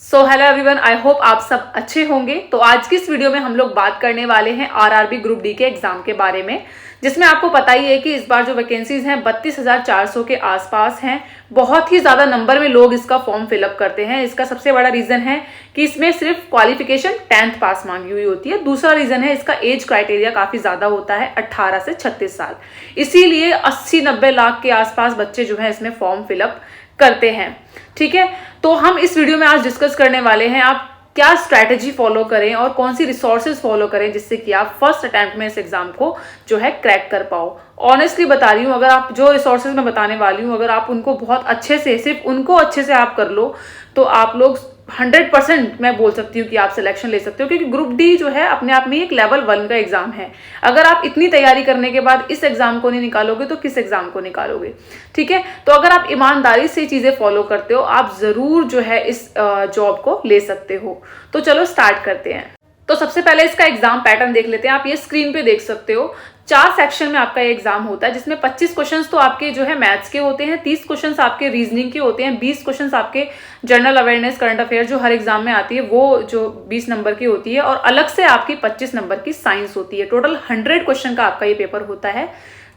So hello everyone, I hope आप सब अच्छे होंगे। तो आज की इस वीडियो में हम लोग बात करने वाले हैं आरआरबी ग्रुप डी के एग्जाम के बारे में, जिसमें आपको पता ही है कि इस बार जो वैकेंसीज हैं 32,400 के आसपास हैं। बहुत ही ज्यादा नंबर में लोग इसका फॉर्म फिलअप करते हैं। इसका सबसे बड़ा रीजन है कि इसमें सिर्फ क्वालिफिकेशन 10th पास मांगी हुई होती है। दूसरा रीजन है इसका एज क्राइटेरिया काफी ज्यादा होता है, 18 से 36 साल। इसीलिए 80-90 लाख के आसपास बच्चे जो है इसमें फॉर्म फिलअप करते हैं। ठीक है, तो हम इस वीडियो में आज डिस्कस करने वाले हैं आप क्या स्ट्रैटेजी फॉलो करें और कौन सी रिसोर्सेज फॉलो करें जिससे कि आप फर्स्ट अटेम्प्ट में इस एग्जाम को जो है क्रैक कर पाओ। ऑनेस्टली बता रही हूँ, अगर आप जो रिसोर्सेज मैं बताने वाली हूँ अगर आप उनको बहुत अच्छे से, सिर्फ उनको अच्छे से आप कर लो तो आप लोग 100% मैं बोल सकती हूँ कि आप सिलेक्शन ले सकते हो। क्योंकि ग्रुप डी जो है अपने आप में एक लेवल 1 का एग्जाम है। अगर आप इतनी तैयारी करने के बाद इस एग्जाम को नहीं निकालोगे तो किस एग्जाम को निकालोगे। ठीक है, तो अगर आप ईमानदारी से चीजें फॉलो करते हो आप जरूर जो है इस जॉब को ले सकते हो। तो चलो स्टार्ट करते हैं। तो सबसे पहले इसका एग्जाम पैटर्न देख लेते हैं। आप ये स्क्रीन पे देख सकते हो, 4 सेक्शन में आपका ये एग्जाम होता है, जिसमें 25 क्वेश्चंस तो आपके जो है मैथ्स के होते हैं, 30 क्वेश्चंस आपके रीजनिंग के होते हैं, 20 क्वेश्चंस आपके जनरल अवेयरनेस करंट अफेयर जो हर एग्जाम में आती है वो जो 20 नंबर की होती है, और अलग से आपकी 25 नंबर की साइंस होती है। टोटल 100 क्वेश्चन का आपका ये पेपर होता है,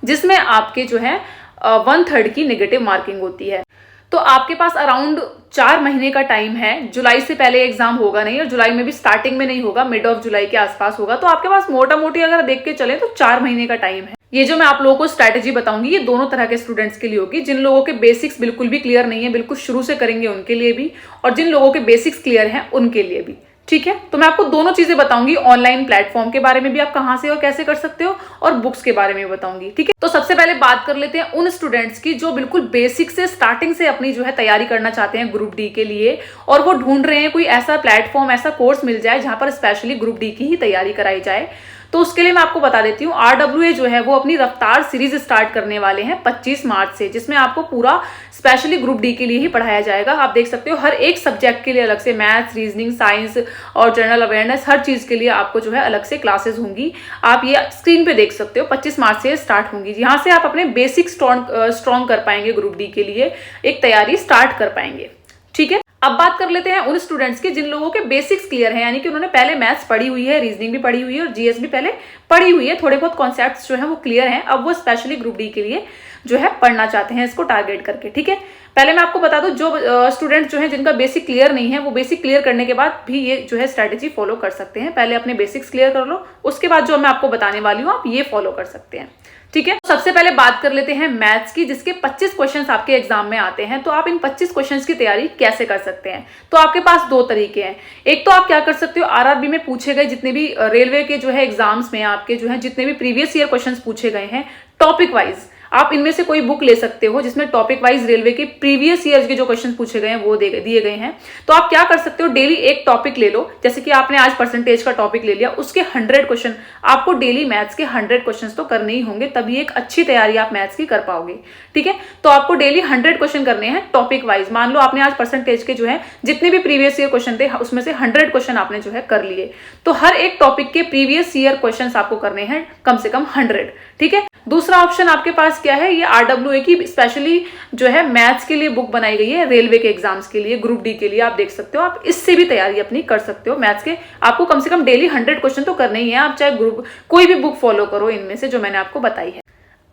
जिसमें आपके जो है 1/3 की नेगेटिव मार्किंग होती है। तो आपके पास अराउंड 4 महीने का टाइम है। जुलाई से पहले एग्जाम होगा नहीं, और जुलाई में भी स्टार्टिंग में नहीं होगा, मिड ऑफ जुलाई के आसपास होगा। तो आपके पास मोटा मोटी अगर देख के चले तो 4 महीने का टाइम है। ये जो मैं आप लोगों को स्ट्रैटेजी बताऊंगी ये दोनों तरह के स्टूडेंट्स के लिए होगी। जिन लोगों के बेसिक्स बिल्कुल भी क्लियर नहीं है, बिल्कुल शुरू से करेंगे उनके लिए भी, और जिन लोगों के बेसिक्स क्लियर हैं उनके लिए भी। ठीक है, तो मैं आपको दोनों चीजें बताऊंगी। ऑनलाइन प्लेटफॉर्म के बारे में भी आप कहां से और कैसे कर सकते हो, और बुक्स के बारे में बताऊंगी। ठीक है, तो सबसे पहले बात कर लेते हैं उन स्टूडेंट्स की जो बिल्कुल बेसिक से स्टार्टिंग से अपनी जो है तैयारी करना चाहते हैं ग्रुप डी के लिए, और वो ढूंढ रहे हैं कोई ऐसा प्लेटफॉर्म, ऐसा कोर्स मिल जाए जहां पर स्पेशली ग्रुप डी की ही तैयारी कराई जाए। तो उसके लिए मैं आपको बता देती हूँ, RWA जो है वो अपनी रफ्तार सीरीज स्टार्ट करने वाले हैं 25 मार्च से, जिसमें आपको पूरा स्पेशली ग्रुप डी के लिए ही पढ़ाया जाएगा। आप देख सकते हो हर एक सब्जेक्ट के लिए अलग से, मैथ्स, रीजनिंग, साइंस और जनरल अवेयरनेस, हर चीज के लिए आपको जो है अलग से क्लासेस होंगी। आप ये स्क्रीन पे देख सकते हो, 25 मार्च से स्टार्ट होंगी। यहाँ से आप अपने बेसिक स्ट्रॉन्ग कर पाएंगे, ग्रुप डी के लिए एक तैयारी स्टार्ट कर पाएंगे। ठीक है, अब बात कर लेते हैं उन स्टूडेंट्स की जिन लोगों के बेसिक्स क्लियर हैं, यानी कि उन्होंने पहले मैथ्स पढ़ी हुई है, रीजनिंग भी पढ़ी हुई है और जीएस भी पहले पढ़ी हुई है, थोड़े बहुत कॉन्सेप्ट्स जो है वो क्लियर हैं। अब वो स्पेशली ग्रुप डी के लिए जो है पढ़ना चाहते हैं, इसको टारगेट करके। ठीक है, पहले मैं आपको बता दूं, जो स्टूडेंट जो है जिनका बेसिक क्लियर नहीं है वो बेसिक क्लियर करने के बाद भी ये जो है स्ट्रेटेजी फॉलो कर सकते हैं। पहले अपने बेसिक्स क्लियर कर लो, उसके बाद जो मैं आपको बताने वाली हूँ आप ये फॉलो कर सकते हैं। ठीक है, सबसे पहले बात कर लेते हैं मैथ्स की, जिसके 25 क्वेश्चंस आपके एग्जाम में आते हैं। तो आप इन 25 क्वेश्चंस की तैयारी कैसे कर सकते हैं। तो आपके पास 2 तरीके हैं। एक तो आप क्या कर सकते हो, आरआरबी में पूछे गए जितने भी रेलवे के जो है एग्जाम्स में आपके जो है जितने भी प्रीवियस ईयर क्वेश्चंस पूछे गए हैं टॉपिक वाइज, आप इनमें से कोई बुक ले सकते हो जिसमें टॉपिक वाइज रेलवे के प्रीवियस ईयर के जो क्वेश्चन पूछे गए हैं वो दिए गए हैं। तो आप क्या कर सकते हो, डेली एक टॉपिक ले लो। जैसे कि आपने आज परसेंटेज का टॉपिक ले लिया, उसके 100 क्वेश्चन आपको डेली मैथ्स के 100 क्वेश्चन तो करने ही होंगे, तभी एक अच्छी तैयारी आप मैथ्स की कर पाओगे। ठीक है, तो आपको डेली 100 क्वेश्चन करने हैं टॉपिक वाइज। मान लो आपने आज परसेंटेज के जो है जितने भी प्रीवियस ईयर क्वेश्चन थे उसमें से 100 क्वेश्चन आपने जो है कर लिए, तो हर एक टॉपिक के प्रीवियस ईयर क्वेश्चन आपको करने हैं कम से कम 100। ठीक है, दूसरा ऑप्शन आपके पास क्या है, ये RWA की स्पेशली जो है मैथ्स के लिए बुक बनाई गई है, रेलवे के एग्जाम्स के लिए, ग्रुप डी के लिए। आप देख सकते हो, आप इससे भी तैयारी अपनी कर सकते हो मैथ्स के। आपको कम से कम डेली 100 क्वेश्चन तो करने ही है, आप चाहे ग्रुप कोई भी बुक फॉलो करो इनमें से जो मैंने आपको बताई है।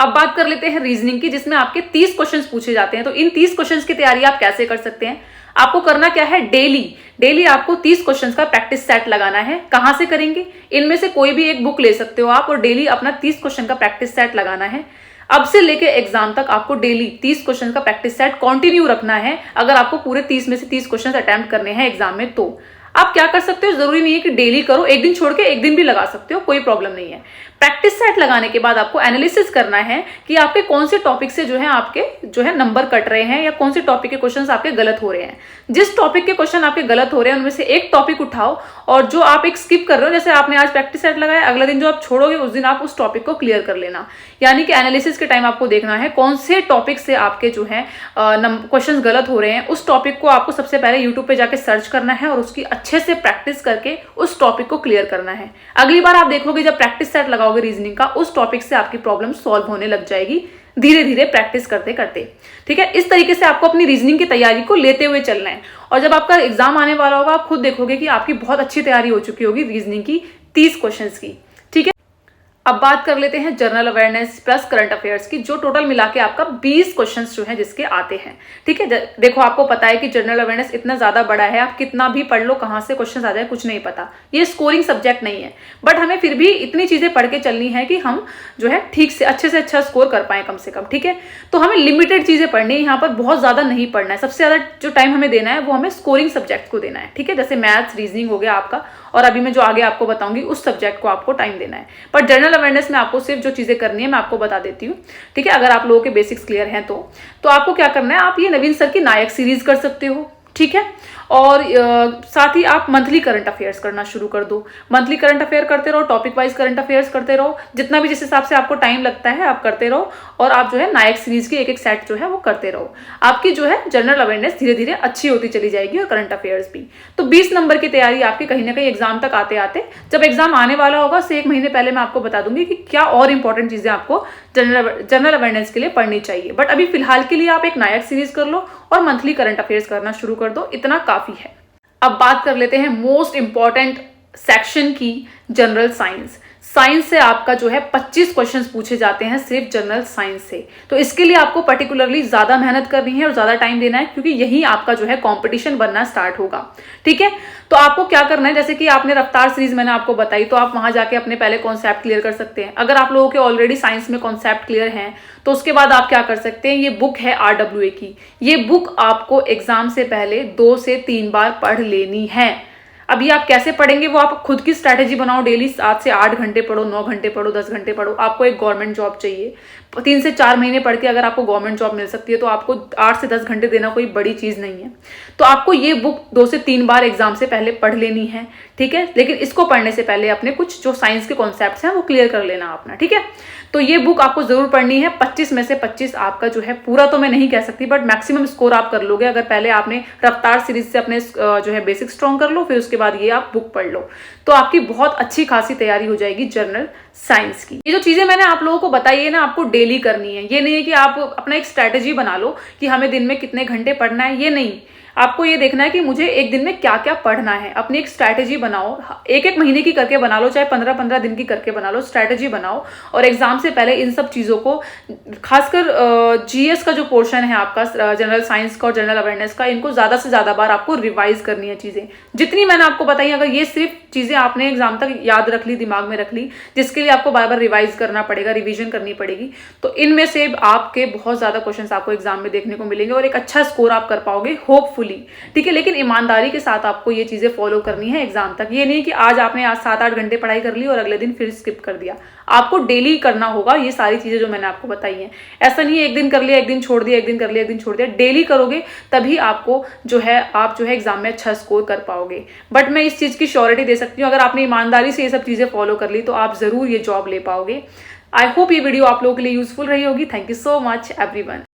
अब बात कर लेते हैं रीजनिंग की, जिसमें आपके 30 क्वेश्चन पूछे जाते हैं। तो इन 30 क्वेश्चन की तैयारी आप कैसे कर सकते हैं। आपको करना क्या है, डेली आपको 30 क्वेश्चंस का प्रैक्टिस सेट लगाना है। कहां से करेंगे, इनमें से कोई भी एक बुक ले सकते हो आप, और डेली अपना 30 क्वेश्चन का प्रैक्टिस सेट लगाना है। अब से लेके एग्जाम तक आपको डेली 30 क्वेश्चन का प्रैक्टिस सेट कंटिन्यू रखना है, अगर आपको पूरे 30 में से 30 क्वेश्चन अटेम्प्ट करने हैं एग्जाम में। तो आप क्या कर सकते हो, जरूरी नहीं है कि डेली करो, एक दिन छोड़ के एक दिन भी लगा सकते हो, कोई प्रॉब्लम नहीं है। प्रैक्टिस सेट लगाने के बाद आपको एनालिसिस करना है कि आपके कौन से टॉपिक से जो है आपके जो है नंबर कट रहे हैं, या कौन से टॉपिक के क्वेश्चंस आपके गलत हो रहे हैं। जिस टॉपिक के क्वेश्चन आपके गलत हो रहे हैं उनमें से एक टॉपिक उठाओ, और जो आप एक स्किप कर रहे हो, जैसे आपने आज प्रैक्टिस सेट लगाया, अगले दिन जो आप छोड़ोगे उस दिन आप उस टॉपिक को क्लियर कर लेना। यानी कि एनालिसिस के टाइम आपको देखना है कौन से टॉपिक से आपके जो है क्वेश्चन गलत हो रहे हैं। उस टॉपिक को आपको सबसे पहले यूट्यूब पे जाके सर्च करना है और उसकी अच्छे से प्रैक्टिस करके उस टॉपिक को क्लियर करना है। अगली बार आप देखोगे जब प्रैक्टिस सेट लगाओगे रीजनिंग का, उस टॉपिक से आपकी प्रॉब्लम सॉल्व होने लग जाएगी धीरे धीरे प्रैक्टिस करते करते। ठीक है, इस तरीके से आपको अपनी रीजनिंग की तैयारी को लेते हुए चलना है। और जब आपका एग्जाम आने वाला होगा आप खुद देखोगे कि आपकी बहुत अच्छी तैयारी हो चुकी होगी रीजनिंग की 30 क्वेश्चंस की। ठीक है, अब बात कर लेते हैं general awareness plus current affairs की, जो टोटल मिला के आपका 20 क्वेश्चंस जो है जिसके आते हैं। ठीक है, देखो आपको पता है कि जनरल अवेयरनेस इतना ज्यादा बड़ा है, आप कितना भी पढ़ लो कहां से क्वेश्चंस आ जाए कुछ नहीं पता। ये स्कोरिंग सब्जेक्ट नहीं है, बट हमें फिर भी इतनी चीजें पढ़ के चलनी है कि हम जो है ठीक से अच्छा स्कोर कर पाए कम से कम। ठीक है, तो हमें लिमिटेड चीजें पढ़नी है, यहाँ पर बहुत ज्यादा नहीं पढ़ना है। सबसे ज्यादा जो टाइम हमें देना है वो हमें स्कोरिंग सब्जेक्ट को देना है। ठीक है, जैसे मैथ्स रीजनिंग हो गया आपका, और अभी मैं जो आगे आपको बताऊंगी उस सब्जेक्ट को आपको टाइम देना है। पर जनरल अवेयरनेस में आपको सिर्फ जो चीजें करनी है मैं आपको बता देती हूँ। ठीक है, अगर आप लोगों के बेसिक्स क्लियर हैं तो आपको क्या करना है, आप ये नवीन सर की नायक सीरीज कर सकते हो। ठीक है, और साथ ही आप मंथली करंट अफेयर्स करना शुरू कर दो। मंथली करंट अफेयर करते रहो, टॉपिक वाइज करंट अफेयर्स करते रहो, जितना भी जिस हिसाब से आपको टाइम लगता है आप करते रहो। और आप जो है नायक सीरीज की एक एक सेट जो है वो करते रहो। आपकी जो है जनरल अवेयरनेस धीरे धीरे अच्छी होती चली जाएगी और करंट अफेयर्स भी। तो 20 नंबर की तैयारी आपकी कहीं ना कहीं एग्जाम तक आते आते, जब एग्जाम आने वाला होगा उससे 1 महीने पहले मैं आपको बता दूंगी कि क्या और इंपॉर्टेंट चीजें आपको जनरल अवेयरनेस के लिए पढ़नी चाहिए। बट अभी फिलहाल के लिए आप एक नायक सीरीज कर लो और मंथली करंट अफेयर्स करना शुरू कर दो, इतना काफी है। अब बात कर लेते हैं मोस्ट इंपॉर्टेंट सेक्शन की, जनरल साइंस। साइंस से आपका जो है 25 क्वेश्चंस पूछे जाते हैं सिर्फ जनरल साइंस से। तो इसके लिए आपको पर्टिकुलरली ज्यादा मेहनत करनी है और ज्यादा टाइम देना है, क्योंकि यही आपका जो है कंपटीशन बनना स्टार्ट होगा। ठीक है, तो आपको क्या करना है, जैसे कि आपने रफ्तार सीरीज मैंने आपको बताई, तो आप वहां जाके अपने पहले कॉन्सेप्ट क्लियर कर सकते हैं। अगर आप लोगों के ऑलरेडी साइंस में कॉन्सेप्ट क्लियर हैं तो उसके बाद आप क्या कर सकते हैं, ये बुक है RWA की, ये बुक आपको एग्जाम से पहले 2 से 3 बार पढ़ लेनी है। अभी आप कैसे पढ़ेंगे वो आप खुद की स्ट्रैटेजी बनाओ। डेली 7 से 8 घंटे पढ़ो, 9 घंटे पढ़ो, 10 घंटे पढ़ो। आपको एक गवर्नमेंट जॉब चाहिए, 3 से 4 महीने पढ़ के अगर आपको गवर्नमेंट जॉब मिल सकती है तो आपको 8 से 10 घंटे देना कोई बड़ी चीज नहीं है। तो आपको ये बुक 2 से 3 बार एग्जाम से पहले पढ़ लेनी है। ठीक है, लेकिन इसको पढ़ने से पहले अपने कुछ जो साइंस के कॉन्सेप्ट्स हैं वो क्लियर कर लेना अपना। ठीक है, तो ये बुक आपको जरूर पढ़नी है। 25 में से 25 आपका जो है, पूरा तो मैं नहीं कह सकती बट मैक्सिमम स्कोर आप कर लोगे अगर पहले आपने रफ्तार सीरीज से अपने जो है बेसिक स्ट्रॉन्ग कर लो, फिर उसके बाद ये आप बुक पढ़ लो, तो आपकी बहुत अच्छी खासी तैयारी हो जाएगी जनरल साइंस की। ये जो चीजें मैंने आप लोगों को बताई है ना, आपको डेली करनी है। ये नहीं है कि आप अपना एक स्ट्रैटेजी बना लो कि हमें दिन में कितने घंटे पढ़ना है, ये नहीं। आपको ये देखना है कि मुझे एक दिन में क्या क्या पढ़ना है। अपनी एक स्ट्रैटेजी बनाओ, एक महीने की करके बना लो, चाहे 15-15 दिन की करके बना लो, स्ट्रैटेजी बनाओ। और एग्जाम से पहले इन सब चीजों को, खासकर GS का जो पोर्शन है आपका जनरल साइंस का और जनरल अवेयरनेस का, इनको ज्यादा से ज्यादा बार आपको रिवाइज करनी है। चीजें जितनी मैंने आपको बताई, अगर ये सिर्फ चीजें आपने एग्जाम तक याद रख ली, दिमाग में रख ली, जिसके लिए आपको बार बार रिवाइज करना पड़ेगा, रिविजन करनी पड़ेगी, तो इनमें से आपके बहुत ज्यादा क्वेश्चंस आपको एग्जाम में देखने को मिलेंगे और एक अच्छा स्कोर आप कर पाओगे होपफुली। ठीक है, लेकिन ईमानदारी के साथ आपको ये चीजें फॉलो करनी है एग्जाम तक। ये नहीं कि आज आपने 7-8 घंटे पढ़ाई कर ली और अगले दिन फिर स्किप कर दिया। आपको डेली करना होगा ये सारी चीजें जो मैंने आपको बताई हैं। ऐसा नहीं है एक दिन कर लिया, एक दिन छोड़ दिया, एक दिन कर लिया, एक दिन छोड़ दिया। डेली करोगे तभी आपको जो है, आप जो है एग्जाम में अच्छा स्कोर कर पाओगे। बट मैं इस चीज की श्योरिटी दे सकती हूँ, अगर आपने ईमानदारी से ये सब चीजें फॉलो कर ली तो आप जरूर ये जॉब ले पाओगे। आई होप ये वीडियो आप लोगों के लिए यूजफुल रही होगी। Thank you so much everyone.